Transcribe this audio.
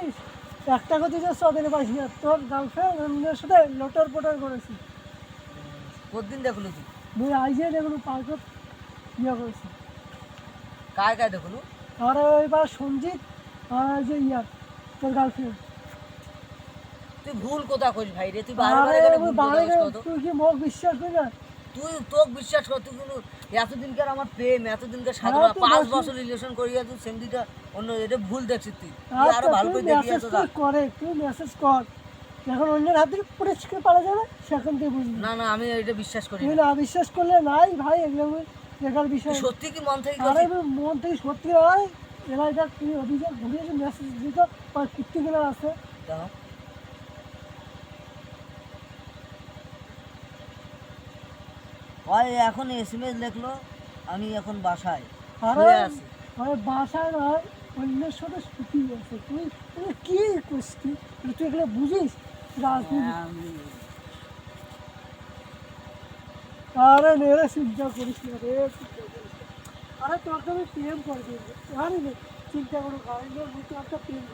জানিস একটা কথা যে সদিনে পাইছি না তোর গার্লফ্রেন্ড অন্যের সাথে লটর পটর করেছি কতদিন দেখলো তুই মুই আইজে দেখুন পার্কত ইয়ে করেছি কায় কায় দেখলো আর এবার সঞ্জিত আর যে ইয়ার তোর গার্লফ্রেন্ড তুই ভুল কথা করিস ভাই রে তুই বারে আরে বারে মুই ভুল কথা বাইরে করিস কত তুই কি মোক বিশ্বাস করি না তুই তোক বিশ্বাস কর তুই কিন্তু এতদিনকার আমার প্রেম এতদিনকার সাধনা তুই 5 বলছিস। বছর রিলেশন করিয়া তুই সেমদিটা অন্য এটা ভুল দেখছিস তুই আচ্ছা, আরো ভালো করে দেখিয়া তো যা। তুই মেসেজ কর যখন অন্যের হাত থেকে পরিষ্কার পারা যাবে সেখান থেকে বুঝবি না না আমি এটা বিশ্বাস করি তুই না না বিশ্বাস করলে নাই ভাই এগুলো দেখার বিষয় তুই সত্যি কি মন থেকে আরে করছিস? আমি মন থেকে সত্যি হয় এরা এটা তুই অভিযোগ ঘুরিয়েছে মেসেজ দিত আর কীর্তিগুলো আছে দাও। ভাই এখন এসএমএস লিখলো আমি এখন বাসায় আরে শুয়ে আছি আরে বাসায় নয় অন্যের সাথে সুখী আছে তুই কি করছি তুই এগুলো বুঝিস রাজনীতি আরে নেড়ে চিন্তা করিস না রে আরে তোর তো আমি প্রেম করে দিই আরে চিন্তা করো গাড়ি তোর একটা প্রেম